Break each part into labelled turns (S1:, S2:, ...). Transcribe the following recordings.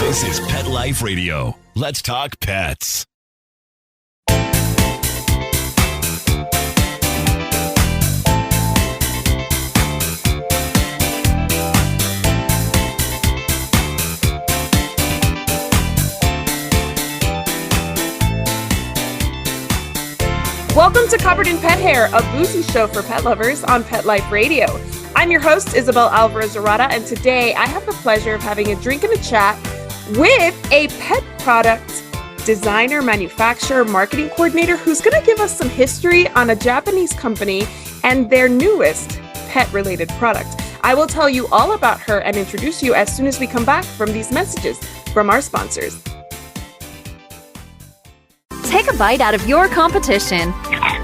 S1: This is Pet Life Radio. Let's talk pets.
S2: Welcome to Covered in Pet Hair, a boozy show for pet lovers on Pet Life Radio. I'm your host, Isabel Alvarez-Zarata, and today I have the pleasure of having a drink and a chat with a pet product designer, manufacturer, marketing coordinator who's going to give us some history on a Japanese company and their newest pet-related product. I will tell you all about her and introduce you as soon as we come back from these messages from our sponsors.
S3: Take a bite out of your competition.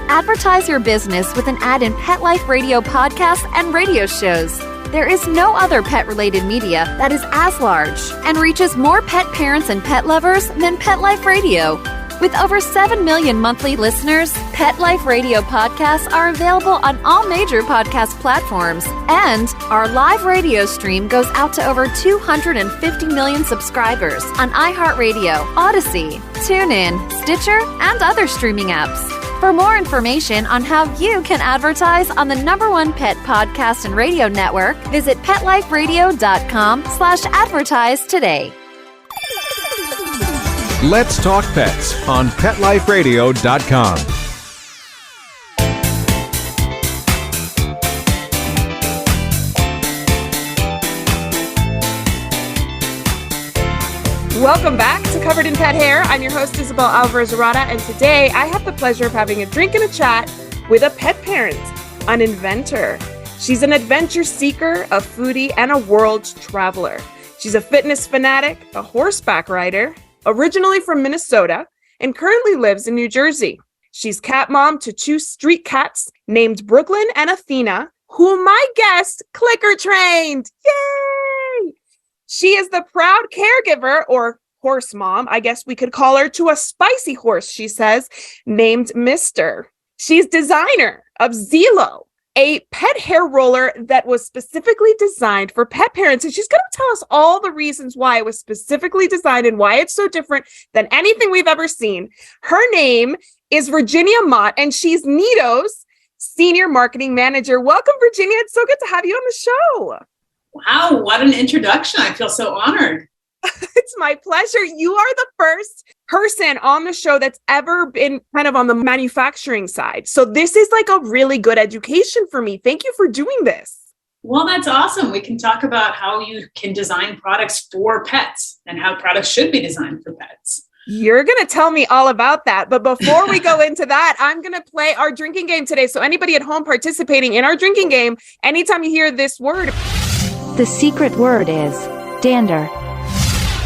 S3: Advertise your business with an ad in Pet Life Radio podcasts and radio shows. There is no other pet-related media that is as large and reaches more pet parents and pet lovers than Pet Life Radio. With over 7 million monthly listeners, Pet Life Radio podcasts are available on all major podcast platforms, and our live radio stream goes out to over 250 million subscribers on iHeartRadio, Odyssey, TuneIn, Stitcher, and other streaming apps. For more information on how you can advertise on the #1 pet podcast and radio network, visit PetLifeRadio.com/advertise today.
S4: Let's Talk Pets on PetLifeRadio.com.
S2: Welcome back to Covered in Pet Hair. I'm your host, Isabel Alvarez-Zarata, and today I have the pleasure of having a drink and a chat with a pet parent, an inventor. She's an adventure seeker, a foodie, and a world traveler. She's a fitness fanatic, a horseback rider, originally from Minnesota, and currently lives in New Jersey. She's cat mom to 2 street cats named Brooklyn and Athena, who my guest clicker trained. Yay! She is the proud caregiver, or horse mom, I guess we could call her, to a spicy horse, she says, named Mister. She's designer of ZeLo, a pet hair roller that was specifically designed for pet parents. And she's going to tell us all the reasons why it was specifically designed and why it's so different than anything we've ever seen. Her name is Virginia Mott, and she's Nitto's senior marketing manager. Welcome, Virginia. It's so good to have you on the show.
S5: Wow, what an introduction. I feel so honored.
S2: It's my pleasure. You are the first person on the show that's ever been kind of on the manufacturing side. So this is like a really good education for me. Thank you for doing this.
S5: Well, that's awesome. We can talk about how you can design products for pets and how products should be designed for pets.
S2: You're going to tell me all about that. But before we go into that, I'm going to play our drinking game today. So anybody at home participating in our drinking game, anytime you hear this word,
S3: The secret word is dander.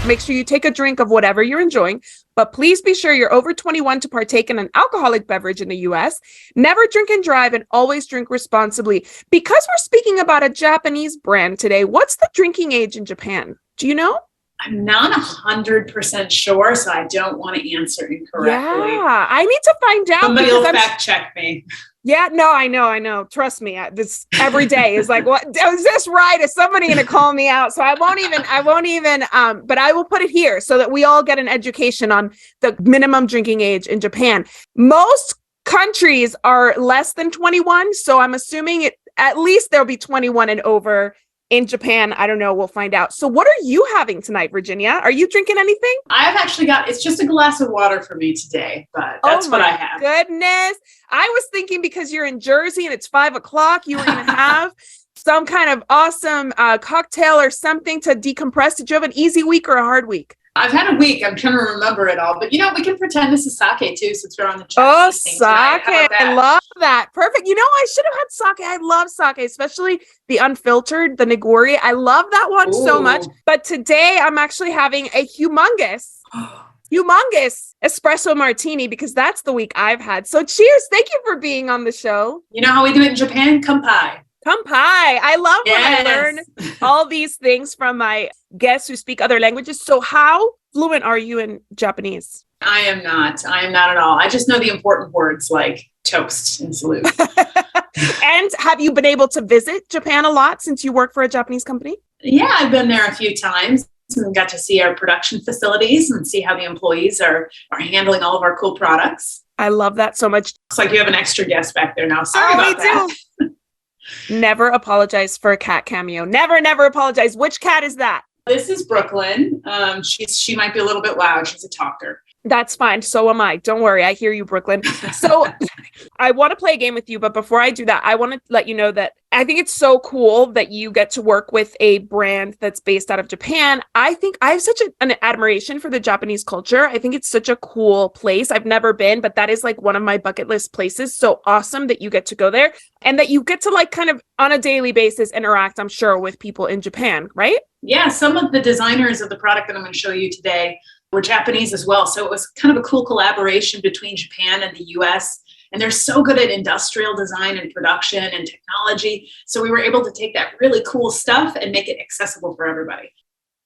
S2: make sure you take a drink of whatever you're enjoying, but please be sure you're over 21 to partake in an alcoholic beverage in the US. Never drink and drive, and always drink responsibly. Because we're speaking about a Japanese brand today, what's the drinking age in Japan? Do you know?
S5: I'm not 100% sure, so I don't want to answer incorrectly.
S2: Yeah, I need to find out.
S5: Somebody will fact check me.
S2: Yeah, no, I know. Trust me. This every day is like, what is this right? Is somebody going to call me out? So I won't even, but I will put it here so that we all get an education on the minimum drinking age in Japan. Most countries are less than 21. So I'm assuming at least there'll be 21 and over in Japan. I don't know. We'll find out. So what are you having tonight, Virginia? Are you drinking anything?
S5: I've actually it's just a glass of water for me today, but that's what I have.
S2: Goodness. I was thinking because you're in Jersey and it's 5:00, you were going to have some kind of awesome cocktail or something to decompress. Did you have an easy week or a hard week?
S5: I've had a week. I'm trying to remember it all, but we can pretend this is sake too, since we're on the chat.
S2: Oh, sake. I love that. Perfect. I should have had sake. I love sake, especially the unfiltered, the nigori. I love that one so much. But today I'm actually having a humongous espresso martini because that's the week I've had. So cheers. Thank you for being on the show.
S5: You know how we do it in Japan? Kampai.
S2: Kampai. I love when I learn all these things from my guests who speak other languages. So how fluent are you in Japanese?
S5: I am not at all. I just know the important words like toast and salute.
S2: And have you been able to visit Japan a lot since you work for a Japanese company?
S5: Yeah, I've been there a few times. and got to see our production facilities and see how the employees are handling all of our cool products.
S2: I love that so much.
S5: Looks like you have an extra guest back there now. Sorry about that.
S2: Never apologize for a cat cameo. Never, never apologize. Which cat is that?
S5: This is Brooklyn. She might be a little bit loud. She's a talker.
S2: That's fine. So am I. Don't worry. I hear you, Brooklyn. So I want to play a game with you. But before I do that, I want to let you know that I think it's so cool that you get to work with a brand that's based out of Japan. I think I have such an admiration for the Japanese culture. I think it's such a cool place. I've never been, but that is like one of my bucket list places. So awesome that you get to go there and that you get to like kind of on a daily basis interact, I'm sure, with people in Japan, right?
S5: Yeah. Some of the designers of the product that I'm going to show you today were Japanese as well. So it was kind of a cool collaboration between Japan and the US. And they're so good at industrial design and production and technology. So we were able to take that really cool stuff and make it accessible for everybody.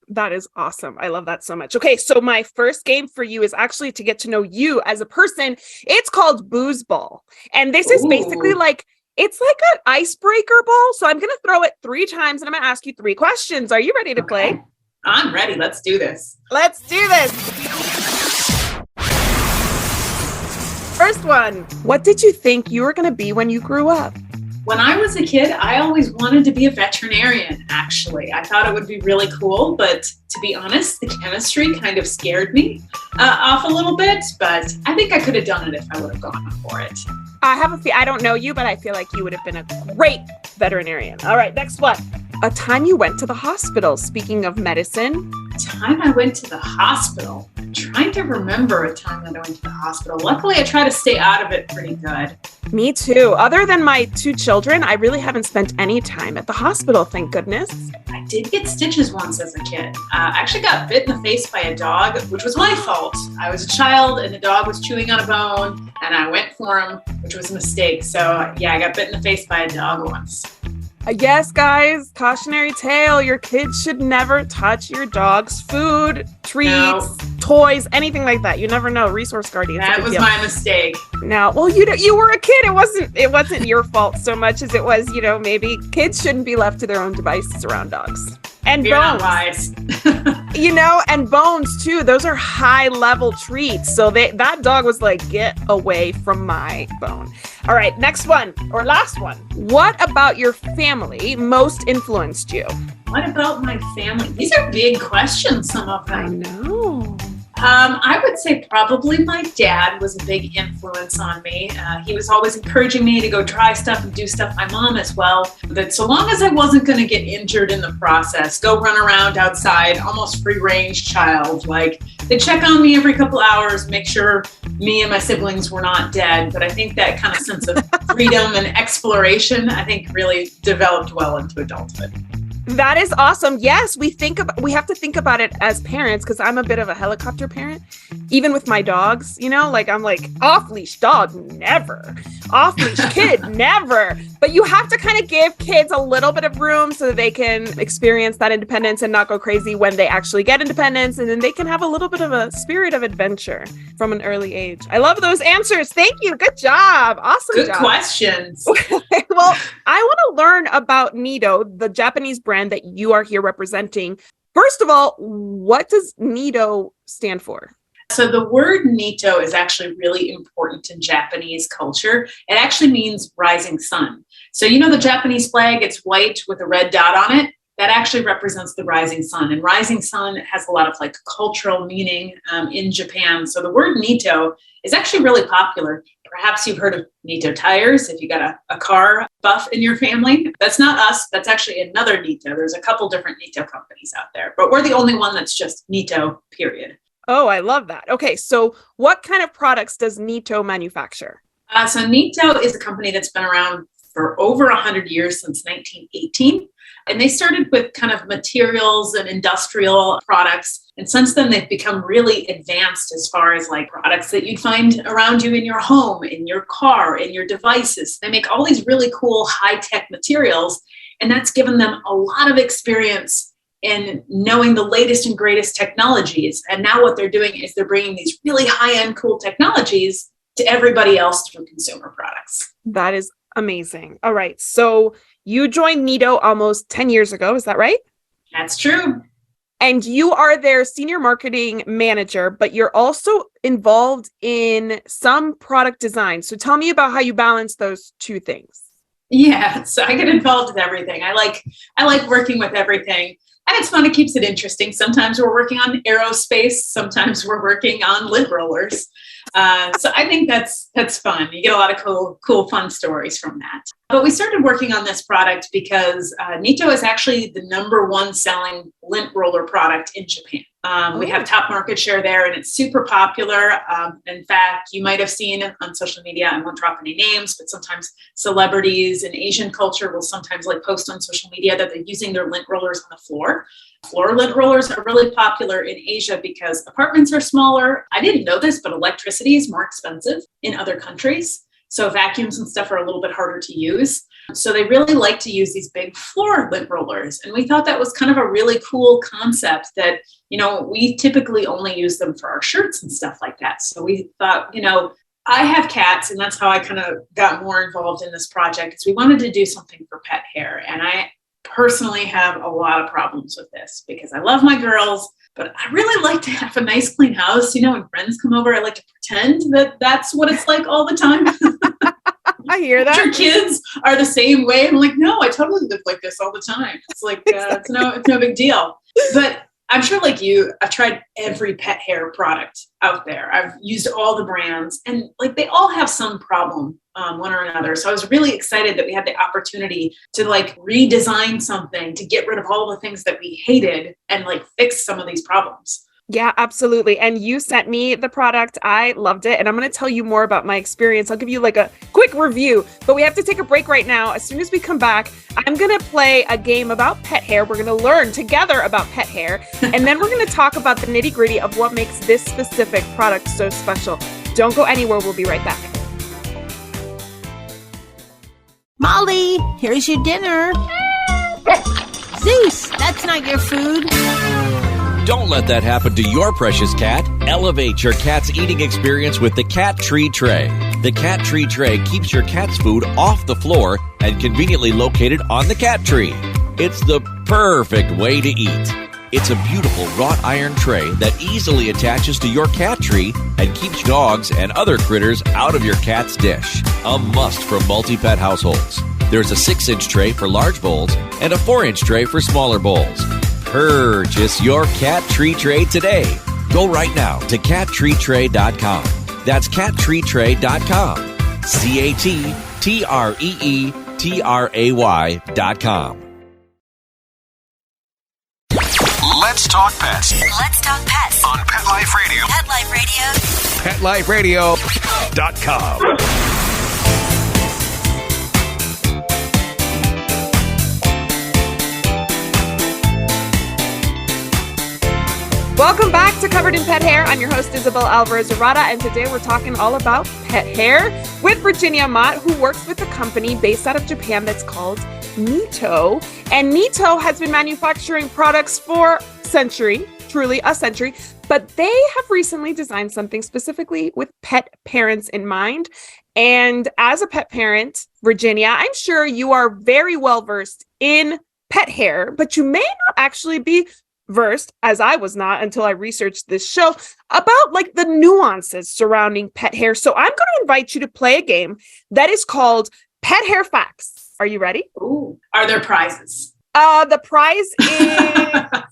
S2: That is awesome. I love that so much. Okay, so my first game for you is actually to get to know you as a person. It's called Booze Ball. And this is basically like, it's like an icebreaker ball. So I'm going to throw it 3 times and I'm going to ask you 3 questions. Are you ready to play?
S5: I'm ready. Let's do this.
S2: Let's do this. First one. What did you think you were going to be when you grew up?
S5: When I was a kid, I always wanted to be a veterinarian, actually. I thought it would be really cool, but to be honest, the chemistry kind of scared me off a little bit, but I think I could have done it if I would have gone for it.
S2: I don't know you, but I feel like you would have been a great veterinarian. All right, next one. A time you went to the hospital. Speaking of medicine.
S5: A time I went to the hospital. I'm trying to remember a time that I went to the hospital. Luckily, I try to stay out of it pretty good.
S2: Me too. Other than my 2 children, I really haven't spent any time at the hospital, thank goodness.
S5: I did get stitches once as a kid. I actually got bit in the face by a dog, which was my fault. I was a child and the dog was chewing on a bone and I went for him, which was a mistake. So yeah, I got bit in the face by a dog once.
S2: Yes, guys, cautionary tale. Your kids should never touch your dog's food, treats, toys, anything like that. You never know. Resource guardians.
S5: That was my mistake.
S2: Now, well, you were a kid. It wasn't your fault so much as it was, maybe kids shouldn't be left to their own devices around dogs. And
S5: You're
S2: bones.
S5: Not wise.
S2: And bones too. Those are high level treats. So that dog was like, get away from my bone. All right, next one or last one. What about your family most influenced you?
S5: What about my family? These are big questions, some of them.
S2: I know.
S5: I would say probably my dad was a big influence on me. He was always encouraging me to go try stuff and do stuff. My mom as well. That so long as I wasn't going to get injured in the process, go run around outside, almost free range child. Like they check on me every couple hours, make sure me and my siblings were not dead. But I think that kind of sense of freedom and exploration, I think really developed well into adulthood.
S2: That is awesome. Yes, we have to think about it as parents because I'm a bit of a helicopter parent, even with my dogs, I'm like off leash dog, never. Off leash kid, never. But you have to kind of give kids a little bit of room so that they can experience that independence and not go crazy when they actually get independence. And then they can have a little bit of a spirit of adventure from an early age. I love those answers. Thank you. Good job. Awesome
S5: Good
S2: job.
S5: questions.
S2: Well, I want to learn about Nitto, the Japanese brand that you are here representing. First of all, what does Nitto stand for?
S5: So the word Nitto is actually really important in Japanese culture. It actually means rising sun. So the Japanese flag, it's white with a red dot on it. That actually represents the rising sun. And rising sun has a lot of cultural meaning in Japan. So the word Nitto is actually really popular. Perhaps you've heard of Nitto tires if you got a car buff in your family. That's not us. That's actually another Nitto. There's a couple different Nitto companies out there, but we're the only one that's just Nitto, period.
S2: Oh, I love that. Okay, so what kind of products does Nitto manufacture?
S5: So Nitto is a company that's been around for over 100 years, since 1918. And they started with kind of materials and industrial products. And since then, they've become really advanced as far as products that you'd find around you in your home, in your car, in your devices. They make all these really cool high-tech materials. And that's given them a lot of experience in knowing the latest and greatest technologies. And now what they're doing is they're bringing these really high-end cool technologies to everybody else through consumer products.
S2: That is amazing. All right. So you joined Nitto almost 10 years ago. Is that right?
S5: That's true.
S2: and you are their senior marketing manager, but you're also involved in some product design. So tell me about how you balance those two things.
S5: Yeah, so I get involved with everything. I like working with everything. And it's fun. It keeps it interesting. Sometimes we're working on aerospace. Sometimes we're working on lint rollers. So I think that's fun. You get a lot of cool, fun stories from that. But we started working on this product because Nitto is actually the #1 selling lint roller product in Japan. We have top market share there, and it's super popular. In fact, you might have seen on social media, I won't drop any names, but sometimes celebrities in Asian culture will sometimes post on social media that they're using their lint rollers on the floor. Floor lint rollers are really popular in Asia because apartments are smaller. I didn't know this, but electricity is more expensive in other countries. So vacuums and stuff are a little bit harder to use. So they really like to use these big floor lint rollers. And we thought that was kind of a really cool concept that, we typically only use them for our shirts and stuff like that. So we thought, I have cats, and that's how I kind of got more involved in this project, because we wanted to do something for pet hair. And I personally have a lot of problems with this because I love my girls, but I really like to have a nice clean house. When friends come over, I like to pretend that that's what it's like all the time.
S2: I hear that.
S5: Your kids are the same way. I'm like, no, I totally live like this all the time. It's like, it's no big deal. But I'm sure like you, I've tried every pet hair product out there. I've used all the brands, and they all have some problem, one or another. So I was really excited that we had the opportunity to redesign something to get rid of all the things that we hated and fix some of these problems.
S2: Yeah, absolutely. And you sent me the product. I loved it. And I'm going to tell you more about my experience. I'll give you a quick review, but we have to take a break right now. As soon as we come back, I'm going to play a game about pet hair. We're going to learn together about pet hair. And then we're going to talk about the nitty gritty of what makes this specific product so special. Don't go anywhere. We'll be right back.
S6: Molly, here's your dinner. Zeus, that's not your food.
S7: Don't let that happen to your precious cat. Elevate your cat's eating experience with the Cat Tree Tray. The Cat Tree Tray keeps your cat's food off the floor and conveniently located on the cat tree. It's the perfect way to eat. It's a beautiful wrought iron tray that easily attaches to your cat tree and keeps dogs and other critters out of your cat's dish. A must for multi-pet households. There's a 6-inch tray for large bowls and a 4-inch tray for smaller bowls. Purchase your Cat Tree Tray today. Go right now to cattreetray.com. That's cattreetray.com. cattreetray.com.
S1: Let's talk pets.
S8: Let's talk pets
S1: On Pet Life Radio.
S8: Pet Life Radio.
S1: PetLifeRadio.com.
S2: Welcome back to Covered in Pet Hair. I'm your host, Isabel Alvarez-Arrada, and today we're talking all about pet hair with Virginia Mott, who works with a company based out of Japan that's called Nitto. And Nitto has been manufacturing products for truly a century, but they have recently designed something specifically with pet parents in mind. And as a pet parent, Virginia, I'm sure you are very well versed in pet hair, but you may not actually be versed, as I was not until I researched this show, about the nuances surrounding pet hair. So I'm going to invite you to play a game that is called Pet Hair Facts. Are you ready?
S5: Ooh, are there prizes?
S2: The prize is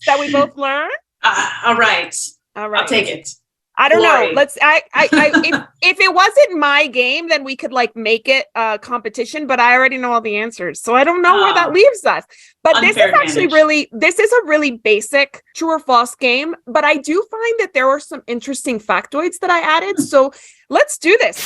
S2: that we both learn.
S5: All right. I'll take it.
S2: I don't
S5: Glory.
S2: know. If it wasn't my game, then we could make it a competition, but I already know all the answers. So I don't know where that leaves us. But this is actually this is a really basic true or false game, but I do find that there are some interesting factoids that I added. So let's do this.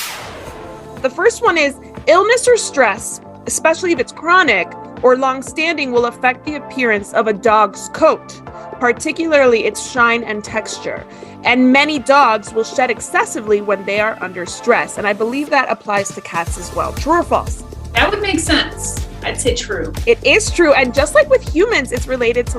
S2: The first one is illness or stress, especially if it's chronic or long-standing, will affect the appearance of a dog's coat, particularly its shine and texture. And many dogs will shed excessively when they are under stress. And I believe that applies to cats as well. True or false?
S5: That would make sense. I'd say true.
S2: It is true. And just like with humans, it's related to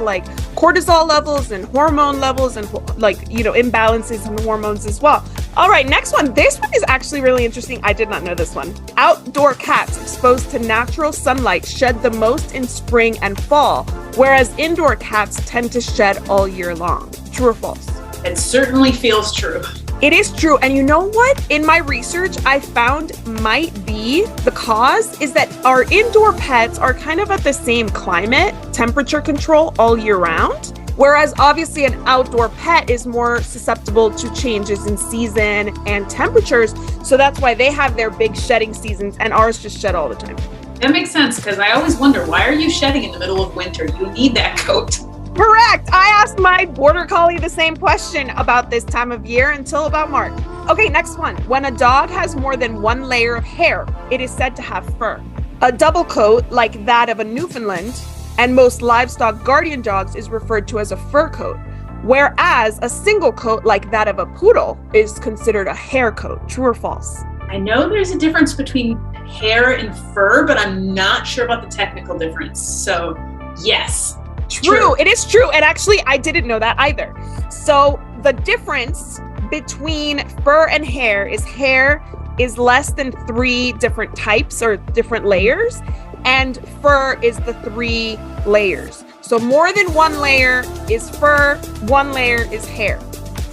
S2: cortisol levels and hormone levels and imbalances in hormones as well. All right, next one. This one is actually really interesting. I did not know this one. Outdoor cats exposed to natural sunlight shed the most in spring and fall, whereas indoor cats tend to shed all year long. True or false?
S5: It certainly feels true.
S2: It is true. And you know what? In my research, I found might be the cause is that our indoor pets are kind of at the same climate, temperature control all year round. Whereas obviously an outdoor pet is more susceptible to changes in season and temperatures. So that's why they have their big shedding seasons and ours just shed all the time.
S5: That makes sense because I always wonder, why are you shedding in the middle of winter? You need that coat.
S2: Correct. I asked my border collie the same question about this time of year until about March. Okay, next one. When a dog has more than one layer of hair, it is said to have fur. A double coat, like that of a Newfoundland, and most livestock guardian dogs is referred to as a fur coat, whereas a single coat, like that of a poodle, is considered a hair coat. True or false?
S5: I know there's a difference between hair and fur, but I'm not sure about the technical difference. So, yes.
S2: True. It is true. And actually, I didn't know that either. So the difference between fur and hair is less than 3 different types or different layers, and fur is the 3 layers. So more than 1 layer is fur, 1 layer is hair.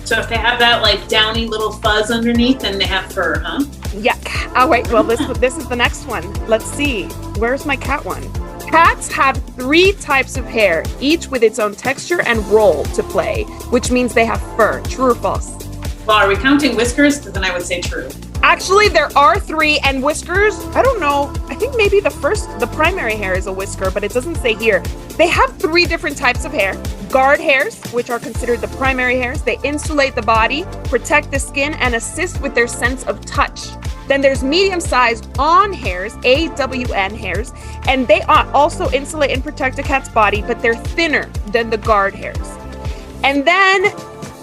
S5: So if they have that like downy little fuzz underneath, then they have fur, huh?
S2: Yeah. Oh wait, well this is the next one. Let's see. Where's my cat one? Cats have 3 types of hair, each with its own texture and role to play, which means they have fur. True or false?
S5: Well, are we counting whiskers? Because then I would say true.
S2: Actually, there are 3, and whiskers, I don't know. I think maybe the primary hair is a whisker, but it doesn't say here. They have 3 different types of hair. Guard hairs, which are considered the primary hairs. They insulate the body, protect the skin, and assist with their sense of touch. Then there's medium-sized awn hairs, AWN hairs, and they also insulate and protect a cat's body, but they're thinner than the guard hairs. And then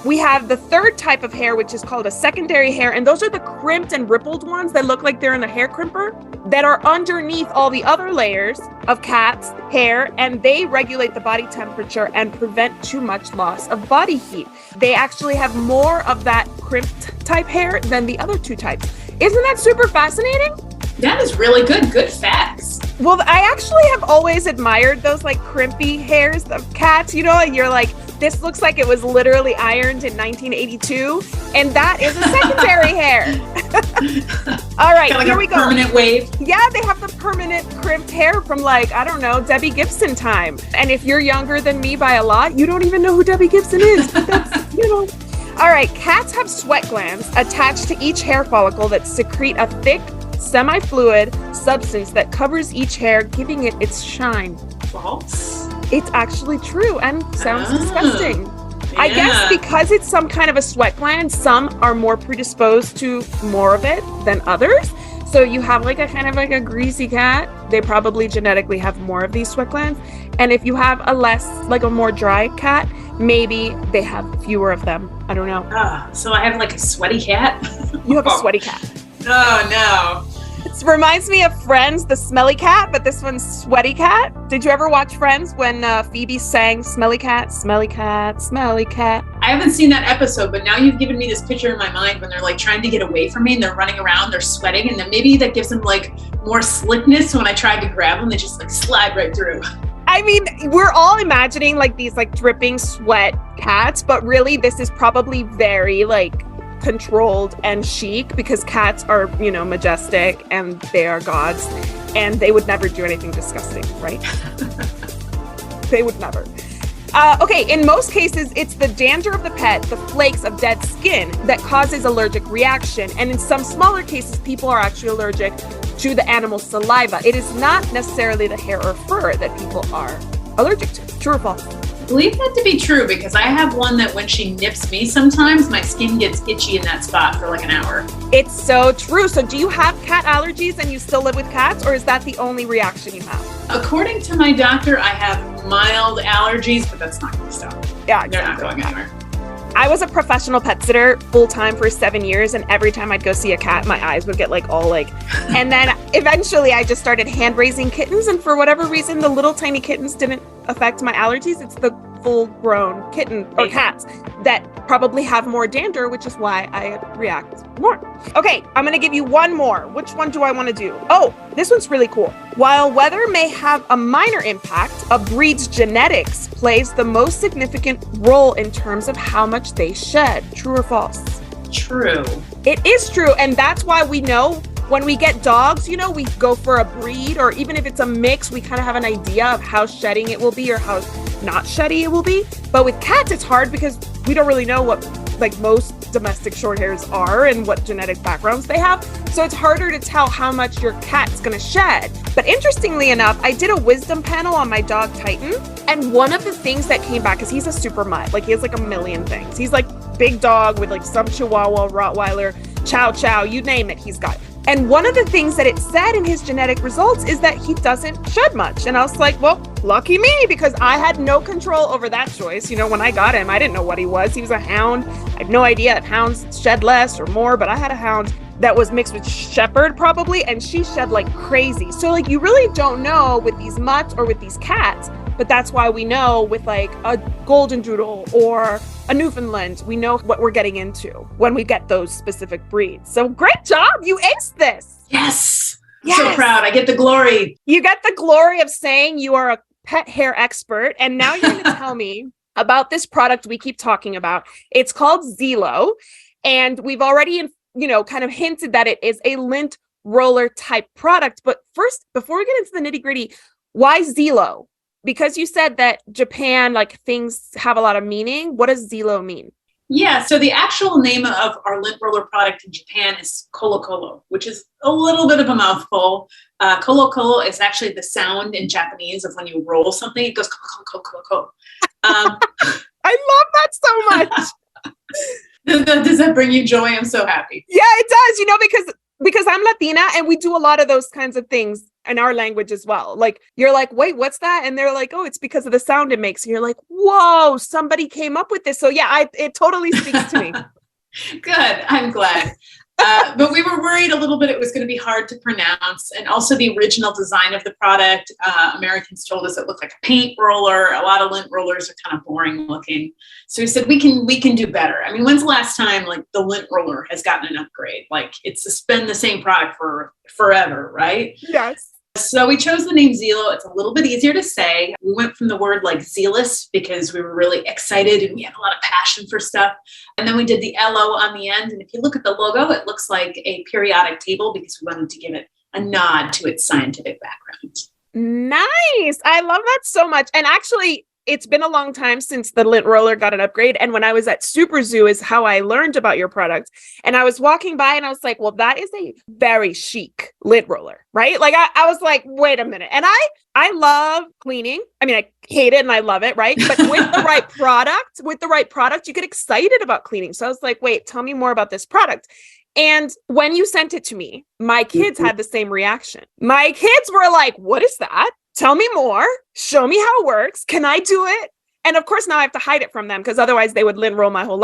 S2: we have the 3rd type of hair, which is called a secondary hair, and those are the crimped and rippled ones that look like they're in a hair crimper that are underneath all the other layers of cat's hair, and they regulate the body temperature and prevent too much loss of body heat. They actually have more of that crimped type hair than the other 2 types. Isn't that super fascinating?
S5: That is really good. Good facts.
S2: Well, I actually have always admired those like crimpy hairs of cats, you know, and you're like, this looks like it was literally ironed in 1982, and that is a secondary hair. All right,
S5: like
S2: here we go.
S5: Permanent wave.
S2: Yeah, they have the permanent crimped hair from like, I don't know, Debbie Gibson time. And if you're younger than me by a lot, you don't even know who Debbie Gibson is. But that's, you know. All right, cats have sweat glands attached to each hair follicle that secrete a thick, semi-fluid substance that covers each hair, giving it its shine.
S5: False.
S2: It's actually true and sounds disgusting.
S5: Yeah.
S2: I guess because it's some kind of a sweat gland, some are more predisposed to more of it than others. So you have like a kind of like a greasy cat, they probably genetically have more of these sweat glands. And if you have a more dry cat, maybe they have fewer of them. I don't know.
S5: So I have like a sweaty cat?
S2: You have a sweaty cat.
S5: Oh, no.
S2: It reminds me of Friends, the smelly cat, but this one's Sweaty Cat. Did you ever watch Friends when Phoebe sang Smelly Cat, Smelly Cat, Smelly Cat?
S5: I haven't seen that episode, but now you've given me this picture in my mind when they're like trying to get away from me and they're running around, they're sweating, and then maybe that gives them like more slickness. So when I tried to grab them, they just like slide right through.
S2: I mean, we're all imagining like these like dripping sweat cats, but really this is probably very like controlled and chic because cats are, you know, majestic and they are gods and they would never do anything disgusting, right? They would never. Okay, in most cases, it's the dander of the pet, the flakes of dead skin, that causes allergic reaction. And in some smaller cases, people are actually allergic to the animal's saliva. It is not necessarily the hair or fur that people are allergic to. True or false?
S5: I believe that to be true because I have one that when she nips me sometimes, my skin gets itchy in that spot for like an hour.
S2: It's so true. So do you have cat allergies and you still live with cats, or is that the only reaction you have?
S5: According to my doctor, I have mild allergies, but that's not going to stop.
S2: Yeah,
S5: They're not going anywhere.
S2: I was a professional pet sitter full-time for 7 years, and every time I'd go see a cat, my eyes would get like all like, and then eventually I just started hand-raising kittens, and for whatever reason, the little tiny kittens didn't affect my allergies. It's the full-grown kitten or cats that probably have more dander, which is why I react more. Okay, I'm going to give you one more. Which one do I want to do? Oh, this one's really cool. While weather may have a minor impact, a breed's genetics plays the most significant role in terms of how much they shed. True or false?
S5: True.
S2: It is true. And that's why we know when we get dogs, you know, we go for a breed, or even if it's a mix, we kind of have an idea of how shedding it will be or how not sheddy it will be. But with cats, it's hard because we don't really know what like most domestic short hairs are and what genetic backgrounds they have. So it's harder to tell how much your cat's gonna shed. But interestingly enough, I did a wisdom panel on my dog Titan. And one of the things that came back, because he's a super mutt, like he has like a million things. He's like big dog with like some Chihuahua, Rottweiler, Chow Chow, you name it, he's got. And one of the things that it said in his genetic results is that he doesn't shed much. And I was like, well, lucky me, because I had no control over that choice. You know, when I got him, I didn't know what he was. He was a hound. I had no idea if hounds shed less or more, but I had a hound that was mixed with shepherd probably, and she shed like crazy. So like, you really don't know with these mutts or with these cats, but that's why we know with like a golden doodle or a Newfoundland, we know what we're getting into when we get those specific breeds. So great job. You aced this.
S5: Yes.
S2: Yes.
S5: So proud. I get the glory.
S2: You get the glory of saying you are a pet hair expert. And now you're going to tell me about this product we keep talking about. It's called ZeLo. And we've already, kind of hinted that it is a lint roller type product. But first, before we get into the nitty gritty, why ZeLo? Because you said that Japan, like things have a lot of meaning. What does ZeLo mean?
S5: Yeah, so the actual name of our lint roller product in Japan is Kolo Kolo, which is a little bit of a mouthful. Kolo Kolo is actually the sound in Japanese of when you roll something. It goes kolo kolo kolo kolo.
S2: I love that so much.
S5: Does that bring you joy? I'm so happy.
S2: Yeah, it does, because I'm Latina and we do a lot of those kinds of things in our language as well. Like, you're like, wait, what's that? And they're like, oh, it's because of the sound it makes. And you're like, whoa, somebody came up with this. So yeah, it totally speaks to me.
S5: Good. I'm glad. But we were worried a little bit it was going to be hard to pronounce. And also the original design of the product, Americans told us it looked like a paint roller. A lot of lint rollers are kind of boring looking. So we said, we can do better. I mean, when's the last time like the lint roller has gotten an upgrade? Like it's been the same product for forever, right?
S2: Yes.
S5: So we chose the name ZeLo. It's a little bit easier to say. We went from the word like zealous because we were really excited and we had a lot of passion for stuff. And then we did the LO on the end. And if you look at the logo, it looks like a periodic table because we wanted to give it a nod to its scientific background.
S2: Nice. I love that so much. And actually, it's been a long time since the lint roller got an upgrade. And when I was at Super Zoo is how I learned about your product. And I was walking by and I was like, well, that is a very chic lint roller, right? Like I was like, wait a minute. And I love cleaning. I mean, I hate it and I love it, right? But with the right product, you get excited about cleaning. So I was like, wait, tell me more about this product. And when you sent it to me, my kids had the same reaction. My kids were like, what is that? Tell me more. Show me how it works. Can I do it? And of course, now I have to hide it from them because otherwise they would lint roll my whole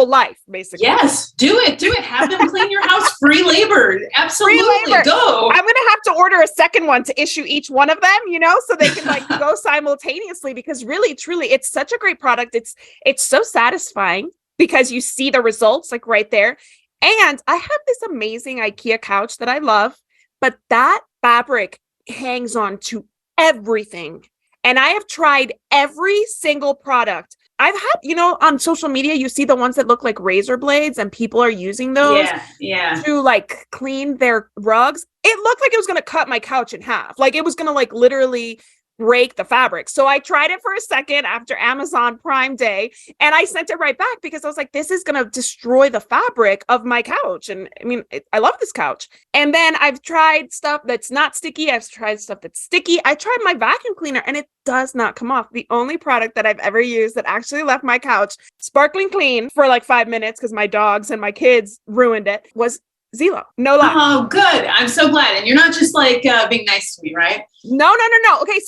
S2: life, basically.
S5: Yes, do it. Have them clean your house. Free labor. Absolutely. Free labor. Go. I'm
S2: going to have to order a second one to issue each one of them, so they can like go simultaneously because really, truly, it's such a great product. It's so satisfying because you see the results like right there. And I have this amazing IKEA couch that I love, but that fabric hangs on to everything. And I have tried every single product. I've had, on social media, you see the ones that look like razor blades and people are using those to like clean their rugs. It looked like it was going to cut my couch in half. Like it was going to like literally break the fabric. So I tried it for a second after Amazon Prime Day and I sent it right back because I was like, this is going to destroy the fabric of my couch. And I mean, I love this couch. And then I've tried stuff that's not sticky. I've tried stuff that's sticky. I tried my vacuum cleaner and it does not come off. The only product that I've ever used that actually left my couch sparkling clean for like 5 minutes because my dogs and my kids ruined it was ZeLo. No lie.
S5: Oh, good. I'm so glad. And you're not just like being nice to me, right?
S2: No. Okay.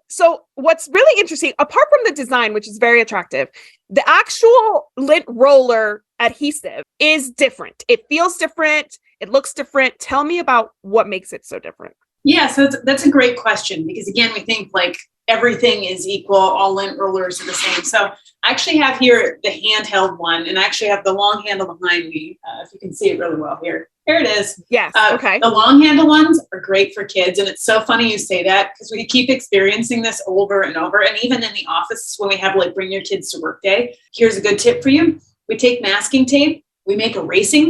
S2: So what's really interesting, apart from the design, which is very attractive, the actual lint roller adhesive is different. It feels different. It looks different. Tell me about what makes it so different.
S5: Yeah, so that's a great question because again, we think like everything is equal. All lint rollers are the same. So I actually have here the handheld one, and I actually have the long handle behind me. If you can see it really well here. Here it is.
S2: Yes. Okay.
S5: The long handle ones are great for kids. And it's so funny you say that because we keep experiencing this over and over. And even in the office, when we have like bring your kids to work day, here's a good tip for you. We take masking tape, we make a raceway,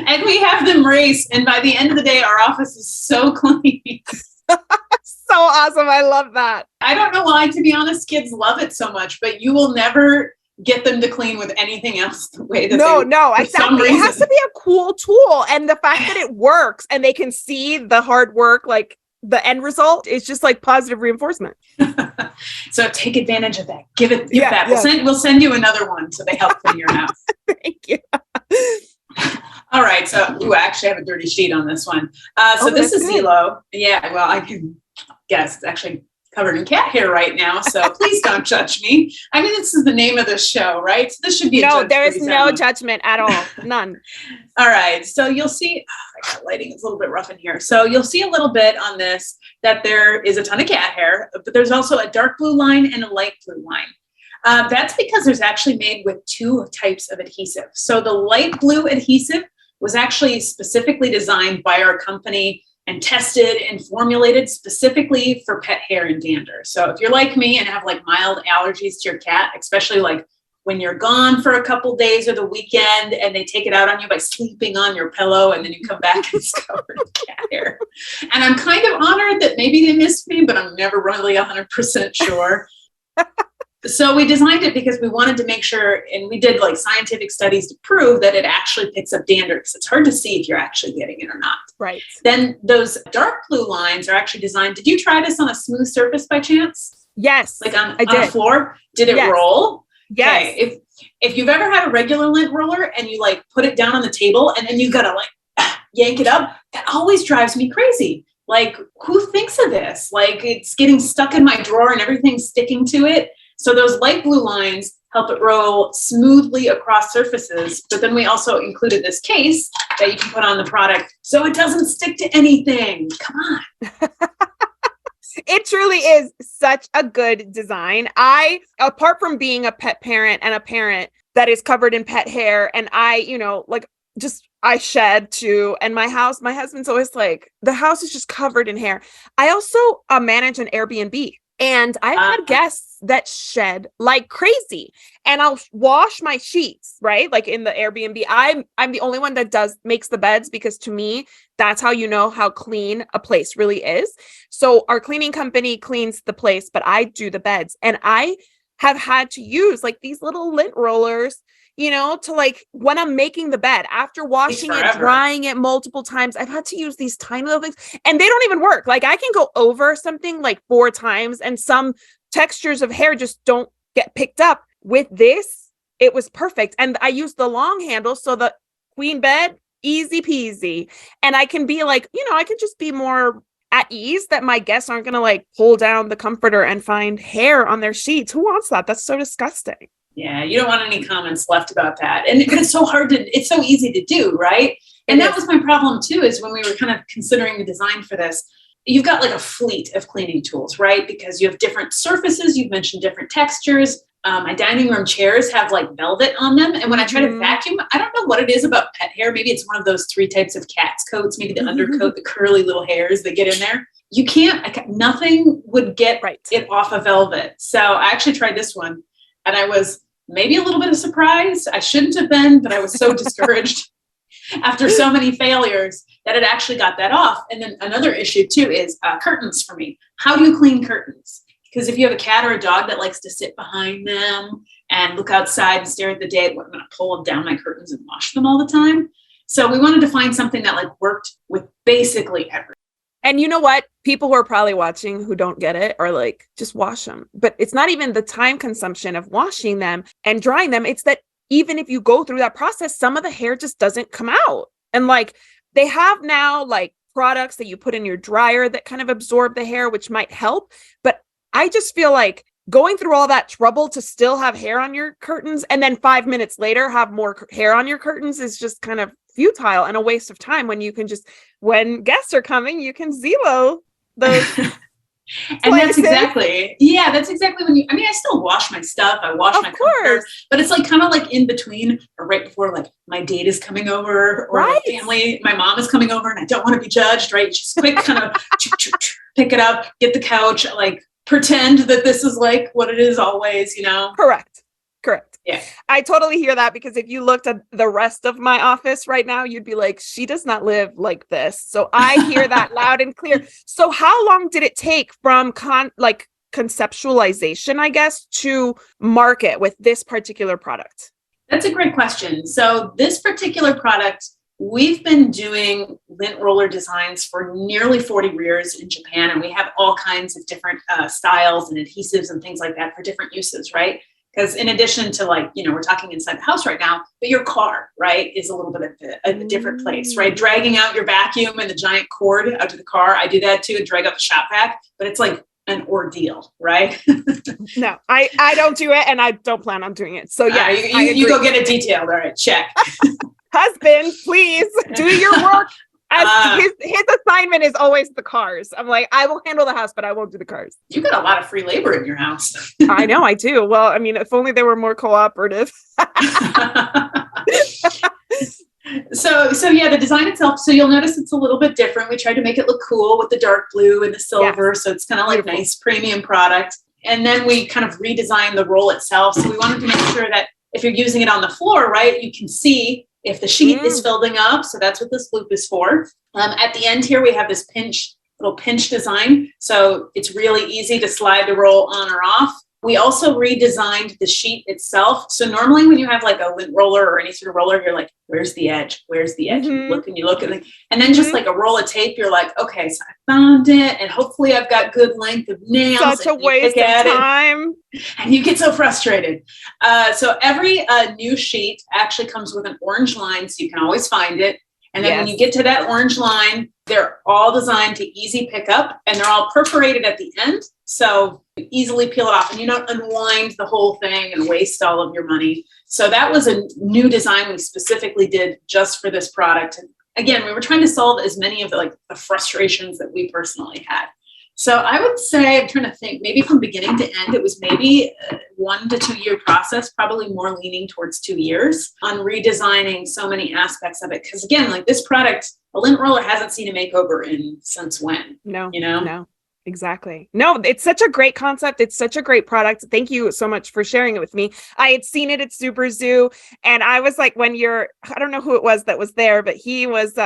S5: and we have them race. And by the end of the day, our office is so clean.
S2: So awesome. I love that.
S5: I don't know why, to be honest, kids love it so much, but you will never get them to clean with anything else the way that
S2: No, exactly. It has to be a cool tool. And the fact that it works and they can see the hard work, like the end result, is just like positive reinforcement.
S5: So take advantage of that. Give that. We'll send you another one so they help clean your house.
S2: Thank you.
S5: All right. So I actually have a dirty sheet on this one. So this is ZeLo. Yeah, well, I can guess it's actually covered in cat hair right now. So please don't judge me. I mean, this is the name of the show, right? So this should be
S2: there is no judgment at all. None.
S5: All right. So you'll see, I got lighting. It's a little bit rough in here. So you'll see a little bit on this that there is a ton of cat hair, but there's also a dark blue line and a light blue line. That's because there's actually made with two types of adhesive. So the light blue adhesive was actually specifically designed by our company and tested and formulated specifically for pet hair and dander. So if you're like me and have like mild allergies to your cat, especially like when you're gone for a couple days or the weekend and they take it out on you by sleeping on your pillow and then you come back and it's covered in cat hair. And I'm kind of honored that maybe they missed me, but I'm never really 100% sure. So we designed it because we wanted to make sure, and we did like scientific studies to prove that it actually picks up dander because it's hard to see if you're actually getting it or not.
S2: Right. Then
S5: those dark blue lines are actually designed. Did you try this on a smooth surface by chance?
S2: Yes.
S5: Like on a floor? Did it roll?
S2: Yes.
S5: Okay. If you've ever had a regular lint roller and you like put it down on the table and then you gotta like yank it up, that always drives me crazy. Like, who thinks of this? Like, it's getting stuck in my drawer and everything's sticking to it. So those light blue lines help it roll smoothly across surfaces. But then we also included this case that you can put on the product so it doesn't stick to anything. Come on.
S2: It truly is such a good design. Apart from being a pet parent and a parent that is covered in pet hair, and I shed too. And my husband's always like, the house is just covered in hair. I also manage an Airbnb. And I've had guests that shed like crazy, and I'll wash my sheets, right? Like in the Airbnb, I'm the only one that makes the beds, because to me, that's how you know how clean a place really is. So our cleaning company cleans the place, but I do the beds. And I have had to use like these little lint rollers, to like when I'm making the bed after washing it, drying it multiple times, I've had to use these tiny little things and they don't even work. Like I can go over something like 4 times and some textures of hair just don't get picked up. With this, it was perfect. And I used the long handle. So the queen bed, easy peasy. And I can be like, I can just be more at ease that my guests aren't going to like pull down the comforter and find hair on their sheets. Who wants that? That's so disgusting.
S5: Yeah, you don't want any comments left about that. And it's so it's so easy to do, right? And that was my problem too, is when we were kind of considering the design for this, you've got like a fleet of cleaning tools, right? Because you have different surfaces, you've mentioned different textures. My dining room chairs have like velvet on them. And when I try to vacuum, I don't know what it is about pet hair. Maybe it's one of those 3 types of cat's coats, maybe the undercoat, the curly little hairs that get in there. You nothing would get it off of velvet. So I actually tried this one and I was maybe a little bit of surprise. I shouldn't have been, but I was so discouraged after so many failures that it actually got that off. And then another issue too is curtains for me. How do you clean curtains? Because if you have a cat or a dog that likes to sit behind them and look outside and stare at the day, I'm going to pull down my curtains and wash them all the time. So we wanted to find something that like worked with basically everything.
S2: And you know what? People who are probably watching who don't get it are like, just wash them. But it's not even the time consumption of washing them and drying them. It's that even if you go through that process, some of the hair just doesn't come out. And like they have now like products that you put in your dryer that kind of absorb the hair, which might help. But I just feel like going through all that trouble to still have hair on your curtains and then 5 minutes later have more hair on your curtains is just kind of futile and a waste of time when you can just, when guests are coming, you can ZeLo those
S5: And that's exactly when I still wash my stuff. I wash my comforter, but it's like kind of like in between or right before like my date is coming over or my family, my mom is coming over and I don't want to be judged, right? Just quick kind of pick it up, get the couch, like pretend that this is like what it is always,
S2: Correct.
S5: Yeah.
S2: I totally hear that because if you looked at the rest of my office right now, you'd be like, she does not live like this. So I hear that loud and clear. So how long did it take from conceptualization, I guess, to market with this particular product?
S5: That's a great question. So this particular product, we've been doing lint roller designs for nearly 40 years in Japan, and we have all kinds of different styles and adhesives and things like that for different uses, right? Because in addition to we're talking inside the house right now, but your car, right, is a little bit of a different place, right? Dragging out your vacuum and the giant cord out to the car. I do that too, and drag out the shop vac, but it's like an ordeal, right?
S2: No, I don't do it and I don't plan on doing it. So yeah,
S5: you go get it detailed. All right, check.
S2: Husband, please do your work. His assignment is always the cars. I'm like, I will handle the house, but I won't do the cars.
S5: You got a lot of free labor in your house.
S2: I know, I do. Well, I mean, if only they were more cooperative.
S5: So yeah, the design itself. So you'll notice it's a little bit different. We tried to make it look cool with the dark blue and the silver. Yes. So it's kind of like nice premium product. And then we kind of redesigned the roll itself. So we wanted to make sure that if you're using it on the floor, right, you can see if the sheet is folding up. So that's what this loop is for. At the end here, we have this little pinch design. So it's really easy to slide the roll on or off. We also redesigned the sheet itself. So normally when you have like a lint roller or any sort of roller, you're like, where's the edge? Where's the edge?
S2: Mm-hmm.
S5: You look and then just like a roll of tape, you're like, okay, so I found it. And hopefully I've got good length of nails.
S2: Such a waste of time.
S5: And you get so frustrated. So every new sheet actually comes with an orange line, so you can always find it. And then when you get to that orange line, they're all designed to easy pick up and they're all perforated at the end. So you easily peel it off and you don't unwind the whole thing and waste all of your money. So that was a new design we specifically did just for this product. And again, we were trying to solve as many of the frustrations that we personally had. So I would say, I'm trying to think, maybe from beginning to end, it was maybe a 1 to 2 year process, probably more leaning towards 2 years on redesigning so many aspects of it. Because again, like this product, a lint roller hasn't seen a makeover since when?
S2: No. Exactly. No, it's such a great concept. It's such a great product. Thank you so much for sharing it with me. I had seen it at Super Zoo and I was like, I don't know who it was that was there, but he was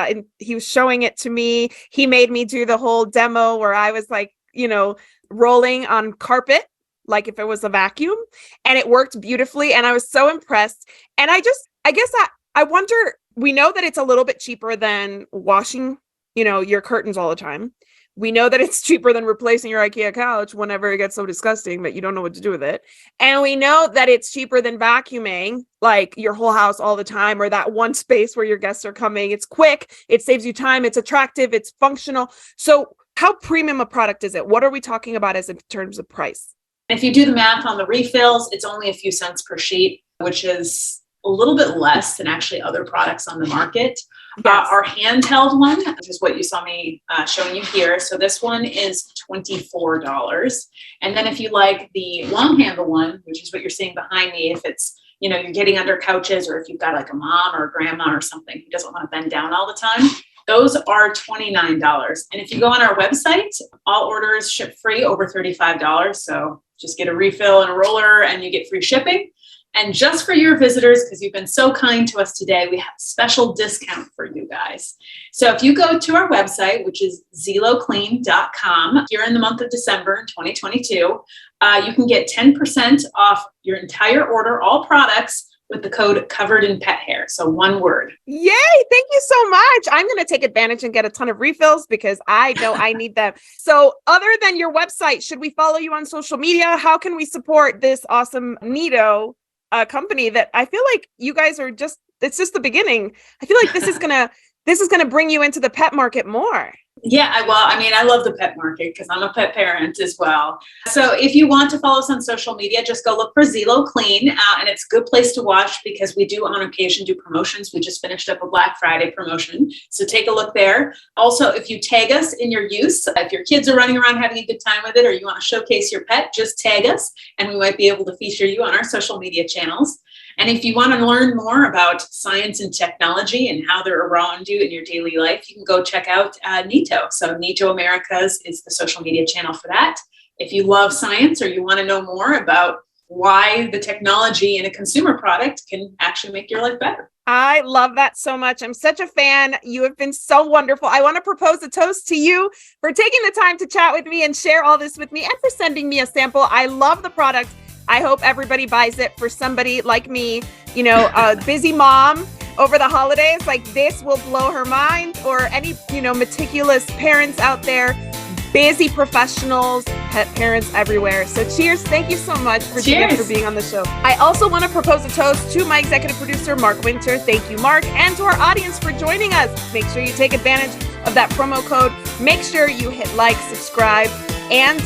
S2: showing it to me. He made me do the whole demo where I was like, rolling on carpet, like if it was a vacuum, and it worked beautifully. And I was so impressed. And I guess I wonder, we know that it's a little bit cheaper than washing, your curtains all the time. We know that it's cheaper than replacing your IKEA couch whenever it gets so disgusting that you don't know what to do with it. And we know that it's cheaper than vacuuming like your whole house all the time or that one space where your guests are coming. It's quick. It saves you time. It's attractive. It's functional. So how premium a product is it? What are we talking about in terms of price?
S5: If you do the math on the refills, it's only a few cents per sheet, which is a little bit less than actually other products on the market. Yes. Our handheld one, which is what you saw me showing you here. So this one is $24. And then if you like the long handle one, which is what you're seeing behind me, if it's, you're getting under couches or if you've got like a mom or a grandma or something who doesn't want to bend down all the time, those are $29. And if you go on our website, all orders ship free over $35. So just get a refill and a roller and you get free shipping. And just for your visitors, because you've been so kind to us today, we have a special discount for you guys. So if you go to our website, which is ZeLoClean.com, here in the month of December 2022, you can get 10% off your entire order, all products, with the code covered in pet hair. So one word.
S2: Yay. Thank you so much. I'm going to take advantage and get a ton of refills because I know I need them. So other than your website, should we follow you on social media? How can we support this awesome Nitto company that I feel like you guys are it's just the beginning. I feel like this is going to bring you into the pet market more.
S5: Yeah, I love the pet market because I'm a pet parent as well. So if you want to follow us on social media, just go look for ZeLo Clean. And it's a good place to watch because we do on occasion do promotions. We just finished up a Black Friday promotion. So take a look there. Also, if you tag us in your use, if your kids are running around having a good time with it, or you want to showcase your pet, just tag us and we might be able to feature you on our social media channels. And if you want to learn more about science and technology and how they're around you in your daily life, you can go check out Nitto. So Nitto Americas is the social media channel for that. If you love science or you want to know more about why the technology in a consumer product can actually make your life better.
S2: I love that so much. I'm such a fan. You have been so wonderful. I want to propose a toast to you for taking the time to chat with me and share all this with me and for sending me a sample. I love the product. I hope everybody buys it for somebody like me, a busy mom over the holidays. Like, this will blow her mind, or any, meticulous parents out there, busy professionals, pet parents everywhere. So cheers. Thank you so much, Virginia, for being on the show. I also want to propose a toast to my executive producer, Mark Winter. Thank you, Mark. And to our audience for joining us. Make sure you take advantage of that promo code. Make sure you hit like, subscribe, and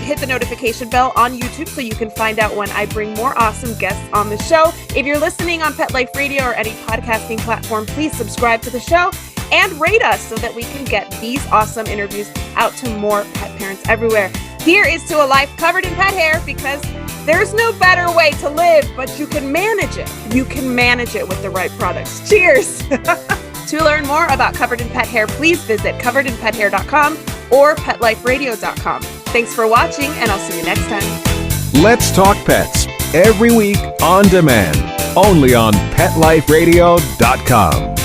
S2: hit the notification bell on YouTube so you can find out when I bring more awesome guests on the show. If you're listening on Pet Life Radio or any podcasting platform, please subscribe to the show and rate us so that we can get these awesome interviews out to more pet parents everywhere. Here is to a life covered in pet hair, because there's no better way to live, but you can manage it. You can manage it with the right products. Cheers! To learn more about Covered in Pet Hair, please visit coveredinpethair.com or petliferadio.com. Thanks for watching, and I'll see you next time.
S4: Let's Talk Pets, every week on demand, only on petliferadio.com.